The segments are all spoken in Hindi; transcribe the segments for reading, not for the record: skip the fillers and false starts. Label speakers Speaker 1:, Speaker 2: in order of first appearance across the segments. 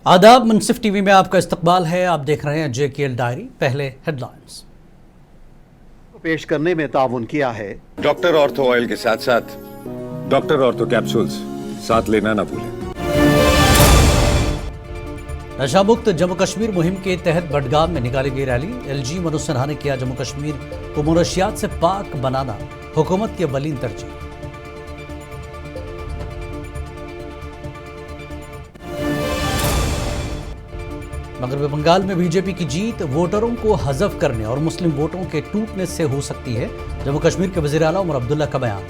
Speaker 1: आदाब, मुनसिफ टीवी में आपका इस्तकबाल है। आप देख रहे हैं JKL डायरी। पहले हेडलाइंस
Speaker 2: पेश करने में ताउन किया है
Speaker 3: डॉक्टर ऑर्थो ऑयल के साथ साथ डॉक्टर ऑर्थो कैप्सूल्स साथ लेना ना भूलें।
Speaker 1: नशा मुक्त जम्मू कश्मीर मुहिम के तहत बडगाम में निकाली गई रैली। LG मनोज सिन्हा ने किया जम्मू कश्मीर को मुनशियात से पाक बनाना हुकूमत की अव्वलीन तरजीह। मगरबी बंगाल में बीजेपी की जीत वोटरों को हजफ करने और मुस्लिम वोटों के टूटने से हो सकती है, जम्मू कश्मीर के वजीर आला उमर अब्दुल्ला का बयान।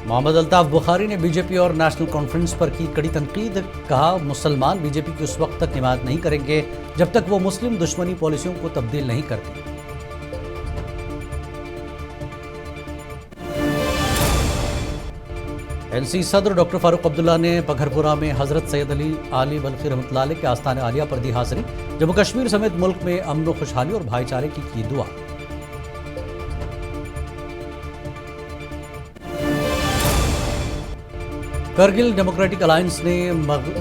Speaker 1: मोहम्मद अल्ताफ बुखारी ने बीजेपी और नेशनल कॉन्फ्रेंस पर की कड़ी तनकीद। कहा, मुसलमान बीजेपी की उस वक्त तक हिमायत नहीं करेंगे जब तक वो मुस्लिम दुश्मनी पॉलिसियों को तब्दील नहीं करती। NC सदर डॉक्टर फारूक अब्दुल्ला ने पखरपुरा में हजरत सैयद अली आली बल्खी रहमतुल्लाह अलैह के आस्थान आलिया पर दी हाजिरी। जम्मू कश्मीर समेत मुल्क में अमन व खुशहाली और भाईचारे की दुआ। करगिल डेमोक्रेटिक अलायंस ने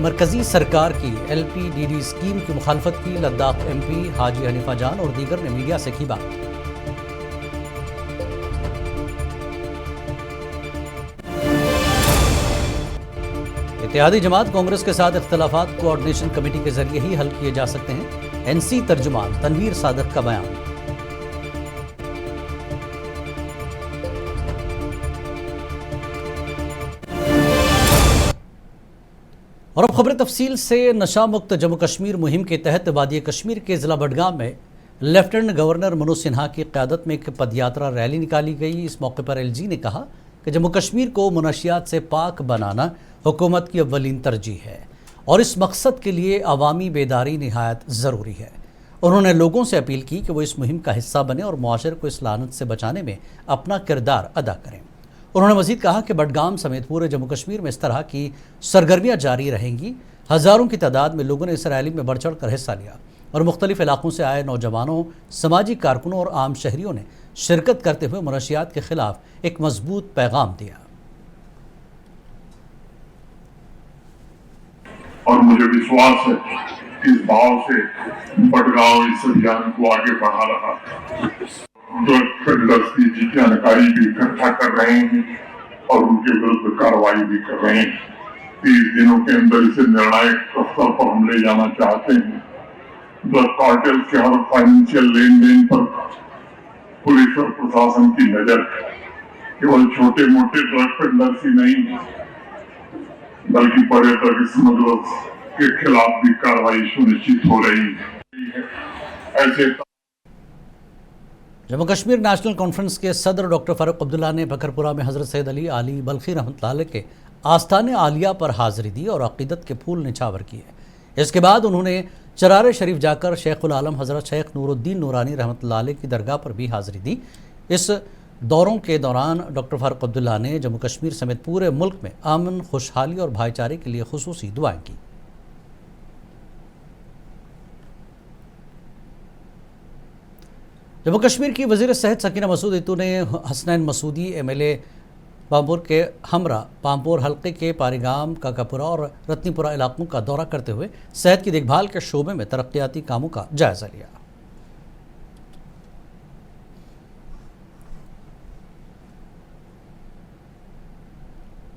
Speaker 1: मरकजी सरकार की LPDD स्कीम की मुखालफत की। लद्दाख MP हाजी हनीफा जान और दीगर ने मीडिया से की बात। इत्तेहादी जमात कांग्रेस के साथ इख्तलाफात कोऑर्डिनेशन कमेटी के जरिए ही हल किए जा सकते हैं। NC तर्जुमान तनवीर सादक का बयान। और अब खबरें तफसील से। नशा मुक्त जम्मू कश्मीर मुहिम के तहत वादी कश्मीर के जिला बडगाम में लेफ्टिनेंट गवर्नर मनोज सिन्हा की क़यादत में एक पदयात्रा रैली निकाली गई। इस मौके पर LG ने कहा कि जम्मू कश्मीर को मुनशियात से पाक बनाना हुकूमत की अव्वलीन तरजीह है और इस मकसद के लिए अवामी बेदारी निहायत ज़रूरी है। उन्होंने लोगों से अपील की कि वो इस मुहिम का हिस्सा बने और मुआशरे को इस लानत से बचाने में अपना किरदार अदा करें। उन्होंने मज़ीद कहा कि बडगाम समेत पूरे जम्मू कश्मीर में इस तरह की सरगर्मियाँ जारी रहेंगी। हज़ारों की तादाद में लोगों ने इस रैली में बढ़ चढ़ कर हिस्सा लिया और मुख्तलिफ इलाकों से आए नौजवानों, समाजी कारकुनों और आम शहरियों ने शिरकत करते हुए मुनशियात के खिलाफ एक मजबूत पैगाम दिया।
Speaker 4: और मुझे विश्वास है कि इस भाव से बडगांव इस अभियान को आगे बढ़ा रहा है। ड्रग पेडलर्स की जानकारी भी इकट्ठा कर रहे हैं और उनके विरुद्ध कार्रवाई भी कर रहे हैं। 30 दिनों के अंदर इसे निर्णायक स्तर पर हम ले जाना चाहते हैं। ड्रग कार्टेल के हर फाइनेंशियल लेन देन पर पुलिस और प्रशासन की नजर है। केवल छोटे मोटे ड्रग पेडलर्स ही नहीं बल्कि बड़े ड्रग स्मगलर्स के खिलाफ भी कार्रवाई सुनिश्चित हो रही है। ऐसे
Speaker 1: जम्मू कश्मीर नेशनल कॉन्फ्रेंस के सदर डॉक्टर फारूक अब्दुल्ला ने बखरपुरा में हजरत सैयद अली आली बल्खी रहमतुल्लाह अलैह के आस्थान आलिया पर हाजिरी दी और अकीदत के फूल निछावर किए। इसके बाद उन्होंने चरार शरीफ जाकर शेखुल आलम हजरत शेख नूरुद्दीन नूरानी रहमतुल्लाह अलैह की दरगाह पर भी हाजिरी दी। इस दौरों के दौरान डॉक्टर फारूक अब्दुल्ला ने जम्मू कश्मीर समेत पूरे मुल्क में अमन, खुशहाली और भाईचारे के लिए खुसूसी दुआएं की। जम्मू कश्मीर की वज़ीर सेहत सकीना मसूद इत्तू ने हसनैन मसूदी MLA पामपुर के हमरा, पामपुर हल्के के पारीगाम, काकापुरा और रत्नीपुरा इलाकों का दौरा करते हुए सेहत की देखभाल के शोबे में तरक्याती कामों का जायजा लिया।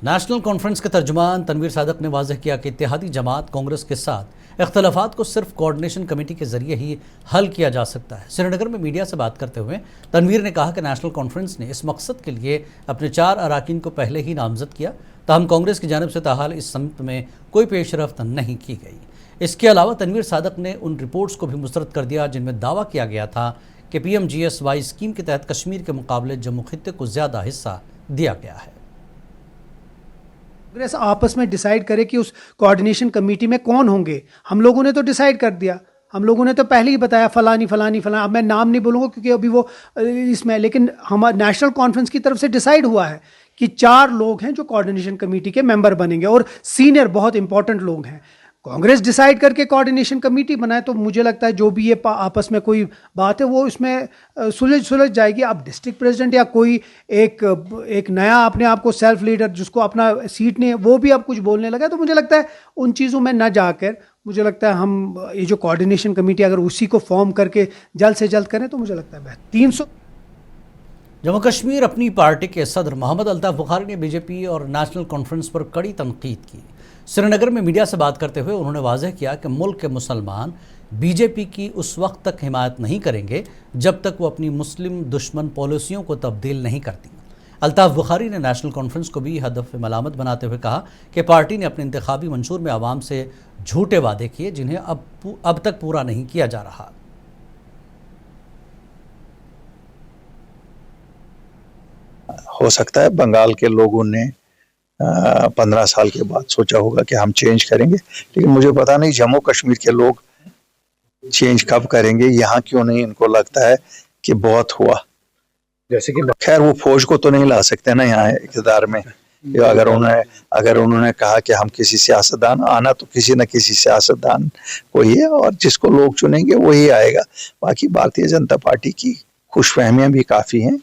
Speaker 1: नेशनल कॉन्फ्रेंस के तर्जुमान तनवीर सादक ने वाज़ह किया कि इत्तेहादी जमात कांग्रेस के साथ इख्तलाफात को सिर्फ कोऑर्डिनेशन कमेटी के जरिए ही हल किया जा सकता है। श्रीनगर में मीडिया से बात करते हुए तनवीर ने कहा कि नेशनल कॉन्फ्रेंस ने इस मकसद के लिए अपने 4 अराकीन को पहले ही नामजद किया, ताहम कांग्रेस की जानिब से ताहाल इस समित में कोई पेशरफ्त नहीं की गई। इसके अलावा तनवीर सादक ने उन रिपोर्ट्स को भी मुस्तरद कर दिया जिनमें दावा किया गया था कि PMGSY स्कीम के तहत कश्मीर के मुकाबले जम्मू खित्ते को ज़्यादा हिस्सा दिया गया है।
Speaker 5: कांग्रेस आपस में डिसाइड करे कि उस कोऑर्डिनेशन कमेटी में कौन होंगे। हम लोगों ने तो डिसाइड कर दिया, हम लोगों ने तो पहले ही बताया फलानी फलानी फलानी, अब मैं नाम नहीं बोलूँगा क्योंकि अभी वो इसमें, लेकिन हमारे नेशनल कॉन्फ्रेंस की तरफ से डिसाइड हुआ है कि 4 लोग हैं जो कोऑर्डिनेशन कमेटी के मेंबर बनेंगे और सीनियर बहुत इंपॉर्टेंट लोग हैं। कांग्रेस डिसाइड करके कोऑर्डिनेशन कमेटी बनाए तो मुझे लगता है जो भी ये आपस में कोई बात है वो इसमें सुलझ जाएगी। अब डिस्ट्रिक्ट प्रेसिडेंट या कोई एक नया अपने आप को सेल्फ लीडर जिसको अपना सीट नहीं है वो भी अब कुछ बोलने लगा, तो मुझे लगता है उन चीज़ों में न जाकर मुझे लगता है हम ये जो कोऑर्डिनेशन कमेटी अगर उसी को फॉर्म करके जल्द से जल्द करें तो मुझे लगता है 300।
Speaker 1: जम्मू कश्मीर अपनी पार्टी के सदर मोहम्मद अल्ताफ बुखारी ने बीजेपी और नेशनल कॉन्फ्रेंस पर कड़ी तनकीद की। श्रीनगर में मीडिया से बात करते हुए उन्होंने वाज़ेह किया कि मुल्क के मुसलमान बीजेपी की उस वक्त तक हिमायत नहीं करेंगे जब तक वो अपनी मुस्लिम दुश्मन पॉलिसियों को तब्दील नहीं करती। अल्ताफ बुखारी ने नेशनल कॉन्फ्रेंस को भी हदफ मलामत बनाते हुए कहा कि पार्टी ने अपने इंतखाबी मंशूर में आवाम से झूठे वादे किए जिन्हें अब तक पूरा नहीं किया जा रहा।
Speaker 6: हो सकता है बंगाल के लोगों ने 15 साल के बाद सोचा होगा कि हम चेंज करेंगे, लेकिन मुझे पता नहीं जम्मू कश्मीर के लोग चेंज कब करेंगे, यहाँ क्यों नहीं। इनको लगता है कि बहुत हुआ, जैसे कि खैर वो फौज को तो नहीं ला सकते ना यहाँ इक़्तिदार में। अगर उन्होंने कहा कि हम किसी सियासतदान आना तो किसी न किसी सियासतदान को ही है और जिसको लोग चुनेंगे वही आएगा। बाकी भारतीय जनता पार्टी की खुशफहमियां भी काफ़ी हैं।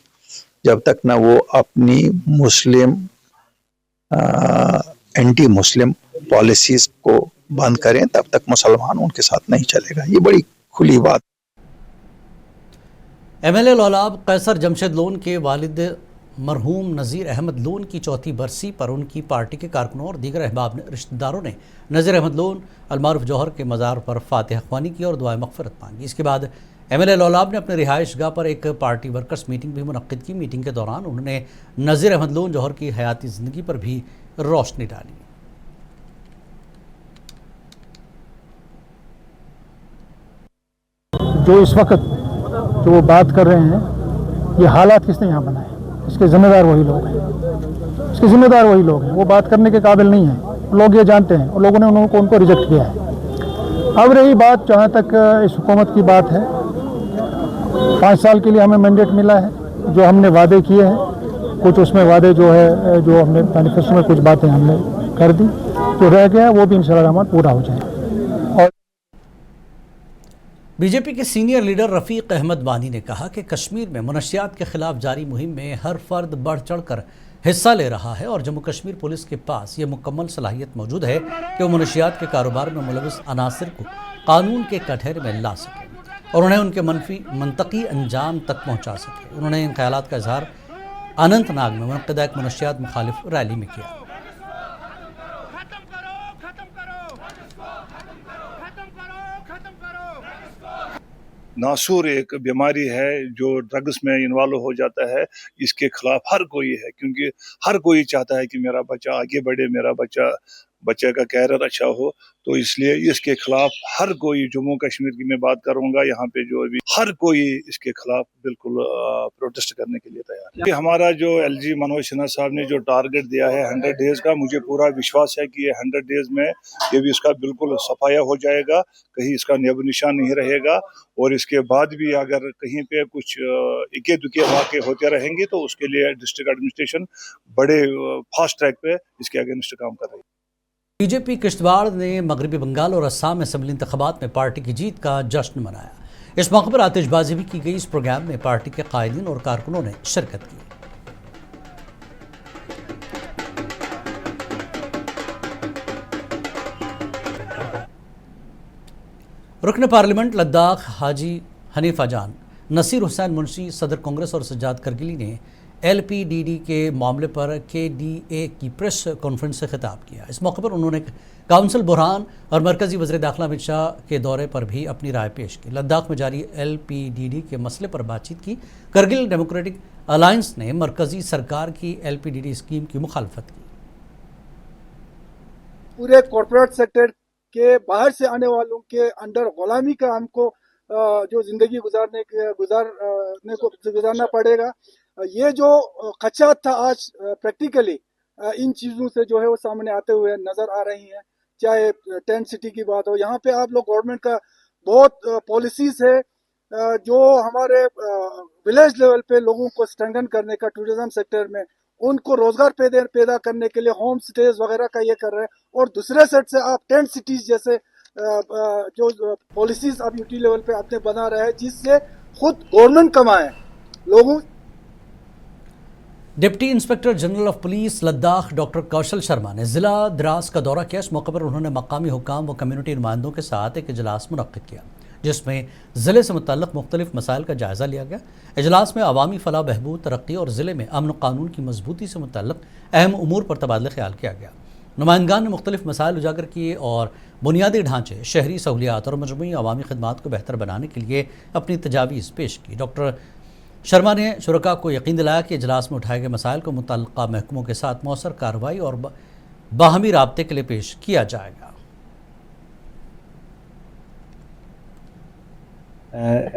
Speaker 6: जब तक ना वो अपनी मुस्लिम एंटी मुस्लिम पॉलिसीज को बंद करें तब तक मुसलमान उनके साथ नहीं चलेगा। ये बड़ी खुली बात।
Speaker 1: एमएलए लौलाब कैसर जमशेद लोन के वालिद मरहूम नज़ीर अहमद लोन की चौथी बरसी पर उनकी पार्टी के कारकुनों और दीगर अहबाब रिश्तेदारों ने नज़ीर अहमद लोन अलमारूफ जौहर के मज़ार पर फातिहा ख्वानी की और दुआए मग़फ़िरत मांगी। इसके बाद एमएलए लौलाब ने अपने रिहाइश गाह पर एक पार्टी वर्कर्स मीटिंग भी मुनक्किद की। मीटिंग के दौरान उन्होंने नज़ीर अहमद लोन जौहर की हयाती ज़िंदगी पर भी रोशनी डाली।
Speaker 7: जो इस वक्त जो वो बात कर रहे हैं, ये हालात किसने यहाँ बनाए, इसके जिम्मेदार वही लोग हैं, इसके जिम्मेदार वही लोग हैं। वो बात करने के काबिल नहीं है, लोग ये जानते हैं और लोगों ने उनको रिजेक्ट किया है। अब रही बात जहाँ तक इस हुकूमत की बात है, 5 साल के लिए हमें मैंडेट मिला है, जो हमने वादे किए हैं कुछ उसमें वादे जो हमने मैनिफेस्टो में कुछ बातें हमने कर दी, जो रह गया वो भी इंशाअल्लाह पूरा हो जाएगा।
Speaker 1: बीजेपी के सीनियर लीडर रफ़ीक अहमद वानी ने कहा कि कश्मीर में मनशियात के खिलाफ जारी मुहिम में हर फर्द बढ़ चढ़ कर हिस्सा ले रहा है और जम्मू कश्मीर पुलिस के पास ये मुकम्मल सलाहियत मौजूद है कि वो मनशियात के कारोबार में मुलविस अनासिर को कानून के कटघरे में ला सके और उन्हें उनके मनतकी अंजाम तक पहुँचा सके। उन्होंने इन ख्यालात का इजहार अनंतनाग में मुनक़्क़दा एक मनशियात मुखालिफ रैली में किया।
Speaker 8: नासूर एक बीमारी है जो ड्रग्स में इन्वॉल्व हो जाता है। इसके खिलाफ हर कोई है, क्योंकि हर कोई चाहता है कि मेरा बच्चा आगे बढ़े, मेरा बच्चे का कैरियर अच्छा हो। तो इसलिए इसके खिलाफ हर कोई, जम्मू कश्मीर की मैं बात करूंगा, यहाँ पे जो अभी हर कोई इसके खिलाफ बिल्कुल प्रोटेस्ट करने के लिए तैयार है। हमारा जो एलजी मनोज सिन्हा साहब ने जो टारगेट दिया है 100 डेज का, मुझे पूरा विश्वास है कि ये 100 डेज में ये भी इसका बिल्कुल सफाया हो जाएगा, कहीं इसका नेब निशान नहीं रहेगा। और इसके बाद भी अगर कहीं पे कुछ इक्के दुक्के वाक़े होते रहेंगे तो उसके लिए डिस्ट्रिक्ट एडमिनिस्ट्रेशन बड़े फास्ट ट्रैक पे इसके अगेंस्ट काम कर रही है।
Speaker 1: बीजेपी किश्तवाड़ ने मगरबी बंगाल और असम असेंबली इंतखाबात में पार्टी की जीत का जश्न मनाया। इस मौके पर आतिशबाजी भी की गई। इस प्रोग्राम में पार्टी के कायदीन और कारकुनों ने शिरकत की। रुकन पार्लियामेंट लद्दाख हाजी हनीफा जान, नसीर हुसैन मुंशी, सदर कांग्रेस और सज्जाद करगिली ने LPDD के मामले पर KDA की प्रेस कॉन्फ्रेंस से खिताब किया। इस मौके पर उन्होंने काउंसिल बुरहान और मरकज़ी वज़ीर दाखिला अमित शाह के दौरे पर भी अपनी राय पेश की। लद्दाख में जारी LPDD के मसले पर बातचीत की। करगिल डेमोक्रेटिक अलायंस ने मरकज़ी सरकार की LPDD स्कीम की मुखालफत की।
Speaker 9: पूरे कॉर्पोरेट सेक्टर के बाहर से आने वालों के अंडर गुलामी का हमको जो जिंदगी गुजारना पड़ेगा। ये जो खदशात था आज प्रैक्टिकली इन चीज़ों से जो है वो सामने आते हुए नज़र आ रही हैं। चाहे टेंट सिटी की बात हो, यहाँ पे आप लोग गवर्नमेंट का बहुत पॉलिसीज़ है जो हमारे विलेज लेवल पे लोगों को स्ट्रेंथन करने का टूरिज्म सेक्टर में उनको रोजगार पैदा करने के लिए होम स्टेज वगैरह का ये कर रहे हैं। और दूसरे साइड से आप टेंट सिटीज जैसे जो पॉलिसीज आप यूटी लेवल पे आपने बना रहे हैं, जिससे खुद गवर्नमेंट कमाए लोगों।
Speaker 1: Deputy inspector general of police Ladakh doctor Kaushal Sharma ने जिला द्रास का दौरा किया। इस मौके पर उन्होंने मकामी हुक्काम व कम्युनिटी नुमाइंदों के साथ एक इजलास मुनक्किद किया, जिसमें ज़िले से मुतल्लिक़ मुख्तलिफ मसाइल का जायज़ा लिया गया। इजलास में अवामी फलाह बहबूद, तरक्की और ज़िले में अमन कानून की मजबूती से मुतल्लिक़ अहम उमूर पर तबादला ख्याल किया गया। नुमाइंदगान ने मुख्तलिफ मसाइल उजागर किए और बुनियादी ढांचे, शहरी सहूलियात और मजमूई अवामी खदमात को बेहतर बनाने के लिए अपनी तजावीज़ पेश की। डॉक्टर शर्मा ने शुरका को यकीन दिलाया कि इजलास में उठाए गए मसाइल को मुतल्लिक़ा महकमों के साथ मौसर कार्रवाई और बाहमी राब्ते के लिए पेश किया जाएगा।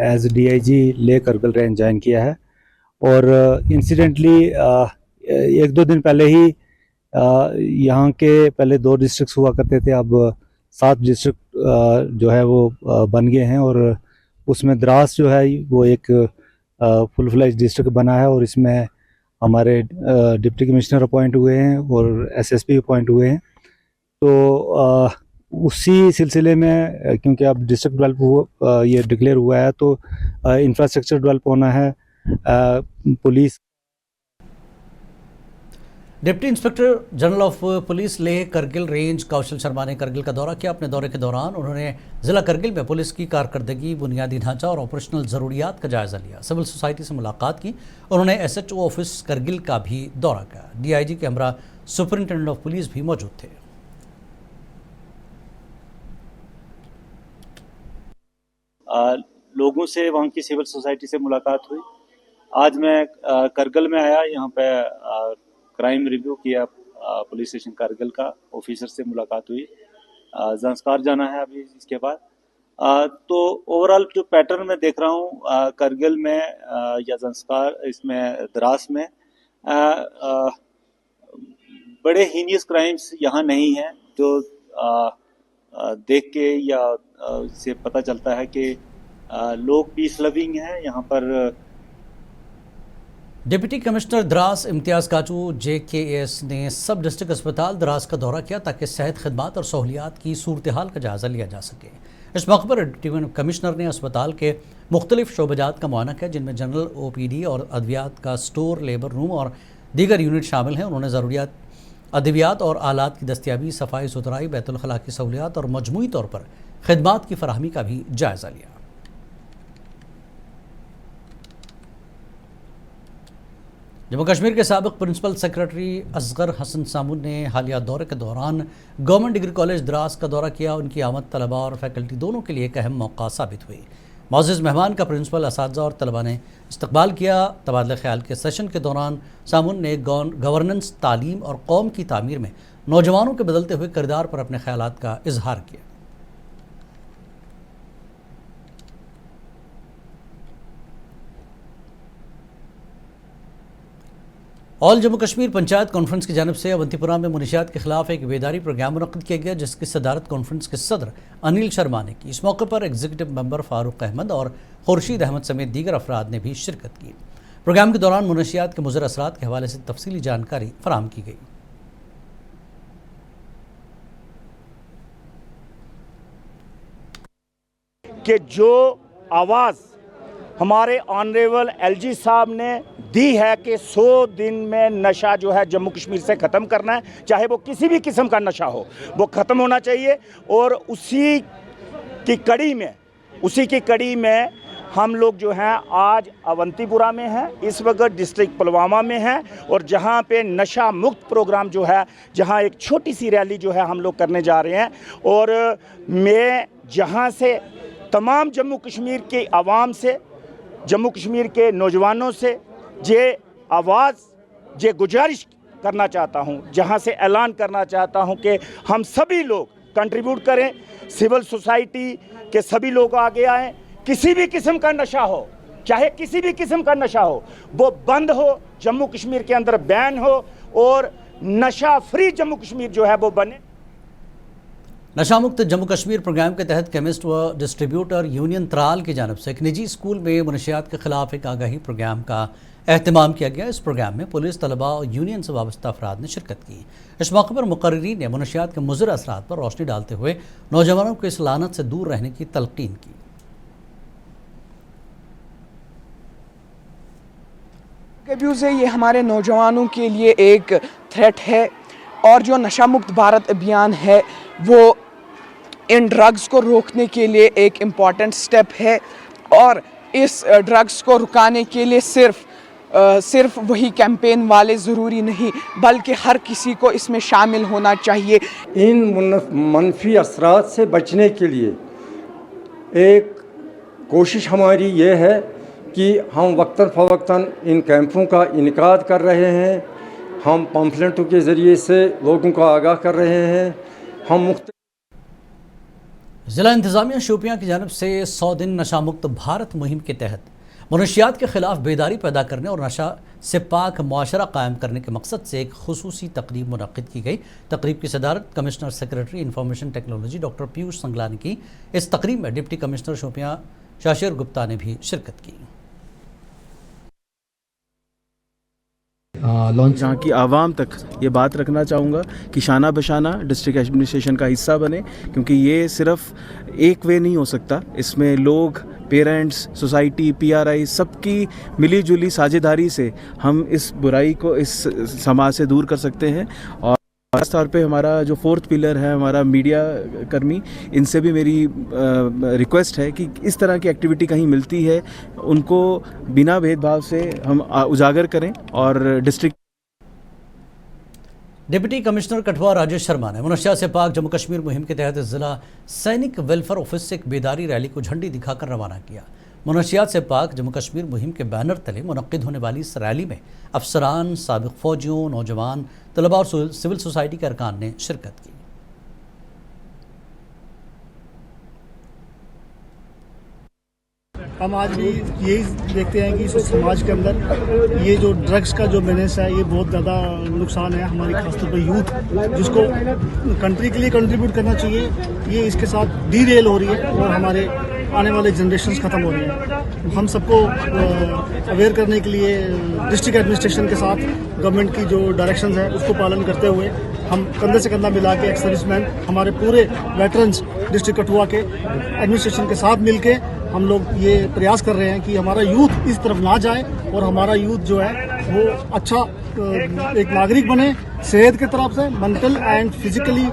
Speaker 10: एज DIG ले करगिल रेंज ज्वाइन किया है और इंसिडेंटली 1-2 दिन पहले ही यहाँ के पहले 2 डिस्ट्रिक्ट हुआ करते थे, अब 7 डिस्ट्रिक्ट जो है वो बन गए हैं और उसमें द्रास जो है वो एक फुल फ्लैज डिस्ट्रिक्ट बना है और इसमें हमारे डिप्टी कमिश्नर अपॉइंट हुए हैं और SSP अपॉइंट हुए हैं। तो उसी सिलसिले में क्योंकि अब डिस्ट्रिक्ट डेवलप ये डिक्लेयर हुआ है तो इंफ्रास्ट्रक्चर डेवलप होना है। Police
Speaker 1: deputy inspector general of police Leh Kargil range Kaushal Sharma ने करगिल का दौरा किया। अपने दौरे के दौरान उन्होंने ज़िला करगिल में पुलिस की कारकर्दगी, बुनियादी ढांचा और ऑपरेशनल ज़रूरियात का जायज़ा लिया। सिविल सोसाइटी से मुलाकात की। उन्होंने SHO ऑफिस करगिल का भी दौरा किया। DIG के हमरा सुपरिटेंडेंट ऑफ पुलिस भी मौजूद थे।
Speaker 10: लोगों से वहाँ की सिविल सोसाइटी से मुलाकात हुई। आज मैं करगिल में आया, यहाँ पे क्राइम रिव्यू किया, पुलिस स्टेशन करगिल का ऑफिसर से मुलाकात हुई। ज़ंस्कार जाना है अभी इसके बाद। तो ओवरऑल जो पैटर्न मैं देख रहा हूँ करगिल में या ज़ंस्कार, इसमें द्रास में बड़े हीनियस क्राइम्स यहाँ नहीं हैं, जो देख के या से पता चलता है कि लोग पीस लविंग हैं यहाँ पर।
Speaker 1: डिप्टी कमिश्नर द्रास इम्तियाज़ काचू JKS ने सब डिस्ट्रिक्ट अस्पताल द्रास का दौरा किया ताकि सेहत खदमात और सहूलियात की सूरत हाल का जायज़ा लिया जा सके। इस मौके पर डिप्टी कमिश्नर ने अस्पताल के मुख्तलिफ शोबजात का मुआयना किया, जिनमें जनरल OPD और अद्वियात का स्टोर, लेबर रूम और दीगर यूनिट शामिल हैं। उन्होंने ज़रूरियात अद्वियात और आलात की दस्तियाबी, सफाई सुथराई, बैतुल खला की सहूलियात और मजमूई तौर पर खदमात की फराहमी का भी जायज़ा लिया। जम्मू कश्मीर के साबिक़ प्रिंसिपल सेक्रेटरी असगर हसन सामुन ने हालिया दौरे के दौरान गवर्नमेंट डिग्री कॉलेज द्रास का दौरा किया। उनकी आमद तलबा और फैकल्टी दोनों के लिए एक अहम मौका साबित हुई। मौजूद मेहमान का प्रिंसिपल, असातिज़ा और तलबा ने इस्तकबाल किया। तबादला ख्याल के सेशन के दौरान सामुन ने गवर्नेंस, तालीम और कौम की तामीर में नौजवानों के बदलते हुए किरदार पर अपने ख्यालात का इजहार किया। ऑल जम्मू कश्मीर पंचायत कॉन्फ्रेंस की जानिब से अवंतीपुरा में मुनशियात के खिलाफ एक बेदारी प्रोग्राम मुनक्किद किया गया, जिसकी सदारत कॉन्फ्रेंस के सदर अनिल शर्मा ने की। इस मौके पर एग्जीक्यूटिव मेंबर फारूक अहमद और खुर्शीद अहमद समेत दीगर अफराद ने भी शिरकत की। प्रोग्राम के दौरान मुनशियात के मुज़र असरात के हवाले से तफसीली जानकारी फराहम की गई।
Speaker 11: कि जो आवाज़ हमारे ऑनरेबल LG साहब ने दी है कि 100 दिन में नशा जो है जम्मू कश्मीर से ख़त्म करना है, चाहे वो किसी भी किस्म का नशा हो, वो ख़त्म होना चाहिए। और उसी की कड़ी में हम लोग जो हैं आज अवंतीपुरा में हैं, इस वक्त डिस्ट्रिक्ट पुलवामा में हैं और जहां पे नशा मुक्त प्रोग्राम जो है, जहां एक छोटी सी रैली जो है हम लोग करने जा रहे हैं। और मैं जहां से तमाम जम्मू कश्मीर की आवाम से, जम्मू कश्मीर के नौजवानों से ये आवाज़, ये गुजारिश करना चाहता हूँ, जहाँ से ऐलान करना चाहता हूँ कि हम सभी लोग कंट्रीब्यूट करें, सिविल सोसाइटी के सभी लोग आगे आएँ। किसी भी किस्म का नशा हो, चाहे किसी भी किस्म का नशा हो, वो बंद हो, जम्मू कश्मीर के अंदर बैन हो और नशा फ्री जम्मू कश्मीर जो है वो बने।
Speaker 1: नशा मुक्त जम्मू कश्मीर प्रोग्राम के तहत केमिस्ट व डिस्ट्रीब्यूटर यूनियन त्राल की जानिब से एक निजी स्कूल में मुनशियात के खिलाफ एक आगाही प्रोग्राम का एहतमाम किया गया। इस प्रोग्राम में पुलिस, तलबा और यूनियन से वाबस्ता अफराद ने शिरकत की। इस मौके पर मुकर्रीरीन ने मुनशियात के मुज़र असरात पर रोशनी डालते हुए नौजवानों को इस लानत से दूर रहने की तलकीन की।
Speaker 12: अब्यूज़ है, ये हमारे नौजवानों के लिए एक थ्रेट है और जो नशा मुक्त भारत अभियान है वो इन ड्रग्स को रोकने के लिए एक इम्पॉर्टेंट स्टेप है और इस ड्रग्स को रुकाने के लिए सिर्फ वही कैंपेन वाले ज़रूरी नहीं बल्कि हर किसी को इसमें शामिल होना चाहिए।
Speaker 13: इन मनफी असरात से बचने के लिए एक कोशिश हमारी ये है कि हम वक्तन फ़वक्तन इन कैंपों का इनकाद कर रहे हैं, हम पम्फलेटों के ज़रिए से लोगों को आगाह कर रहे हैं। हम
Speaker 1: ज़िला इंतज़ामिया शोपियाँ की जानिब से 100 दिन नशा मुक्त भारत मुहिम के तहत मनशियात के ख़िलाफ़ बेदारी पैदा करने और नशा से पाक मुआशरा कायम करने के मकसद से एक खुसूसी तकरीब मुनक़्क़िद की गई। तकरीब की सदारत commissioner secretary information technology doctor Piyush Sangla ने की। इस तकरीब में डिप्टी कमिश्नर शोपियाँ शाशिर गुप्ता ने भी शिरकत की।
Speaker 14: लॉन्च यहाँ की आवाम तक ये बात रखना चाहूँगा कि शाना बशाना डिस्ट्रिक्ट एडमिनिस्ट्रेशन का हिस्सा बने, क्योंकि ये सिर्फ एक वे नहीं हो सकता। इसमें लोग, पेरेंट्स, सोसाइटी, PRI सबकी मिली जुली साझेदारी से हम इस बुराई को इस समाज से दूर कर सकते हैं। और खास तौर पे हमारा जो 4th पिलर है, हमारा मीडिया कर्मी, इनसे भी मेरी रिक्वेस्ट है कि इस तरह की एक्टिविटी कहीं मिलती है उनको बिना भेदभाव से हम उजागर करें। और district
Speaker 1: deputy commissioner Kathua Rajesh Sharma ने मनशियात से पाक जम्मू कश्मीर मुहिम के तहत ज़िला सैनिक वेलफेयर ऑफिस से एक बेदारी रैली को झंडी दिखाकर रवाना किया। मनशियात से पाक जम्मू कश्मीर मुहिम के बैनर तले मुनक़्क़िद होने वाली इस रैली में अफसरान, साबिक़ फ़ौजियों, नौजवान, तलबा और सिविल सोसाइटी के अरकान ने शिरकत की।
Speaker 15: हम आज भी यही देखते हैं कि इस समाज के अंदर ये जो ड्रग्स का जो बिजनेस है ये बहुत ज़्यादा नुकसान है हमारी खासतौर पर यूथ, जिसको कंट्री के लिए कंट्रीब्यूट करना चाहिए, ये इसके साथ डीरेल हो रही है और हमारे आने वाले जनरेशंस ख़त्म हो रही हैं। हम सबको अवेयर करने के लिए डिस्ट्रिक्ट एडमिनिस्ट्रेशन के साथ गवर्नमेंट की जो डायरेक्शंस है उसको पालन करते हुए हम कंधे से कंधा मिला के एक्स सर्विसमैन, हमारे पूरे वेटरन्स डिस्ट्रिक्ट कठुआ के एडमिनिस्ट्रेशन के साथ मिलके हम लोग ये प्रयास कर रहे हैं कि हमारा यूथ इस तरफ ना जाए और हमारा यूथ जो है वो अच्छा एक नागरिक बने, सेहत की तरफ से मेंटल एंड फिजिकली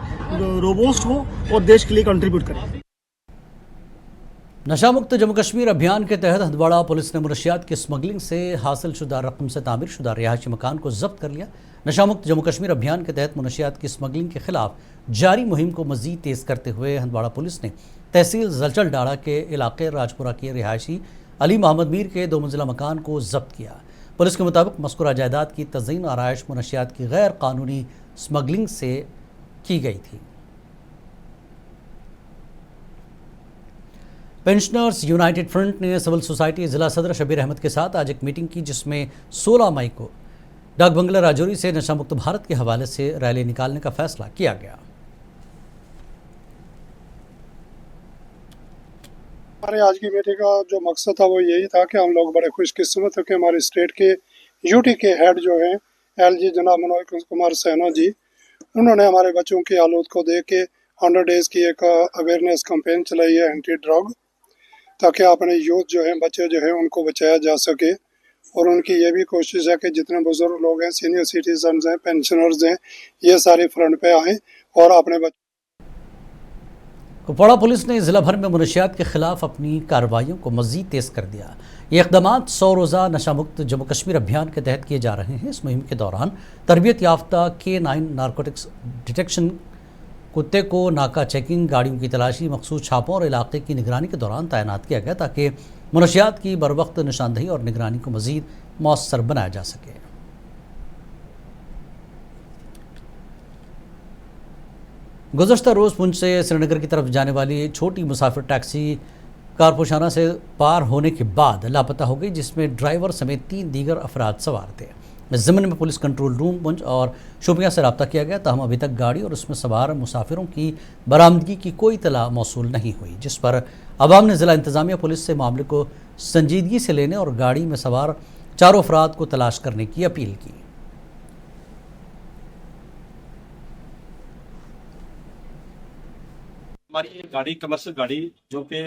Speaker 15: रोबोस्ट हो और देश के लिए कंट्रीब्यूट करे।
Speaker 1: नशा मुक्त जम्मू कश्मीर अभियान के तहत हंदवाड़ा पुलिस ने मनशियात की स्मगलिंग से हासिल शुदा रकम से तामीर शुदा रिहायशी मकान को जब्त कर लिया। नशा मुक्त जम्मू कश्मीर अभियान के तहत मनशियात की स्मगलिंग के खिलाफ जारी मुहिम को मजीद तेज़ करते हुए हंदवाड़ा पुलिस ने तहसील जलचल डाड़ा के इलाके राजपुरा के रिहायशी अली मोहम्मद मीर के 2 मंजिला मकान को जब्त किया। पुलिस के मुताबिक मज़कूरा जायदाद की तज़यीन और आराइश मनशियात की गैर कानूनी स्मगलिंग से की गई थी। पेंशनर्स यूनाइटेड फ्रंट ने सिविल सोसाइटी ज़िला सदर शबीर अहमद के साथ आज एक मीटिंग की, जिसमें 16 मई को डाक बंगला राजौरी से नशा मुक्त भारत के हवाले से रैली निकालने का फैसला किया गया।
Speaker 16: हमारे आज की मीटिंग का जो मकसद था वो यही था कि हम लोग बड़े खुशकिस्मत हैं कि हमारे स्टेट के यूटी के हेड जो हैं LG जनाब मनोज कुमार सैनो जी, उन्होंने हमारे बच्चों की हालत को देख के 100 डेज़ की एक अवेयरनेस कैंपेन चलाई है एंटी ड्रग, ताकि अपने यूथ जो हैं, बच्चे जो हैं, उनको बचाया जा सके। और उनकी ये भी कोशिश है कि जितने बुजुर्ग लोग हैं, सीनियर सिटीजन हैं, पेंशनर्स हैं, ये सारे फ्रंट पे आएँ और अपने बच्चे।
Speaker 1: कुपवाड़ा पुलिस ने ज़िला भर में मनशियात के खिलाफ अपनी कार्रवाइयों को मज़ीद तेज़ कर दिया। ये इक़दाम 100 रोज़ा नशा मुक्त जम्मू कश्मीर अभियान के तहत किए जा रहे हैं। इस मुहिम के दौरान तरबियत याफ्ता K9 नारकोटिक्स डिटेक्शन, कुत्ते को नाका चेकिंग, गाड़ियों की तलाशी, मखसूस छापों और इलाके की निगरानी के दौरान तैनात किया गया, ताकि मनशियात की बर वक्त निशानदही और निगरानी को मज़ीद मौसर बनाया जा सके। गुज़श्ता रोज़ पुंछ से श्रीनगर की तरफ जाने वाली छोटी मुसाफिर टैक्सी कारपोशाना से पार होने के बाद लापता हो गई, जिसमें ड्राइवर समेत 3 दीगर अफराद सवार थे। इस ज़िम्मन में पुलिस कंट्रोल रूम पुंछ और शोपियाँ से रब्ता किया गया, ताहम अभी तक गाड़ी और उसमें सवार मुसाफिरों की बरामदगी की कोई इत्तला मौसूल नहीं हुई, जिस पर अवाम ने ज़िला इंतज़ामिया पुलिस से मामले को संजीदगी से लेने और गाड़ी में सवार चारों अफराद को तलाश करने की अपील की।
Speaker 17: हमारी एक गाड़ी, कमर्शियल गाड़ी जो कि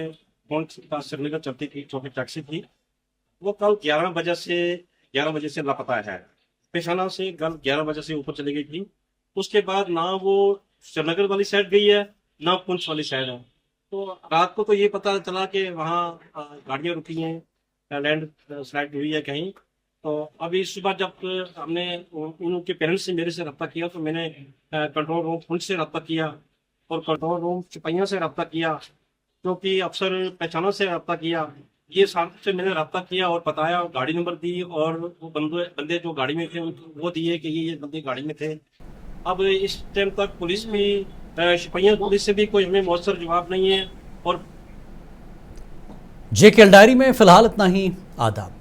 Speaker 17: श्रीनगर चलती थी, छोटी टैक्सी थी, वो कल 11 बजे से लापता है। पेशाना से कल 11 बजे से ऊपर चली गई थी। उसके बाद ना वो श्रीनगर वाली साइड गई है, ना पुंछ वाली साइड है। तो रात को तो ये पता चला कि वहाँ गाड़ियाँ रुकी हैं, लैंड स्लाइड हुई है कहीं। तो अभी सुबह जब हमने उनके पेरेंट्स से मेरे से रब्ता किया, तो मैंने कंट्रोल रूम पुंछ से रब्ता किया और कंट्रोल रूम सिपाहियों से रब्ता किया, क्योंकि अफसर पहचाना से रब्ता किया। ये साथ से मैंने रब्ता किया और बताया, गाड़ी नंबर दी और वो बंदे जो गाड़ी में थे वो दिए कि ये बंदे गाड़ी में थे। अब इस टाइम तक पुलिस भी, सिपाहियों पुलिस से भी कोई हमें मौसर जवाब नहीं है। और
Speaker 1: JKL डायरी में फिलहाल इतना ही। आदाब।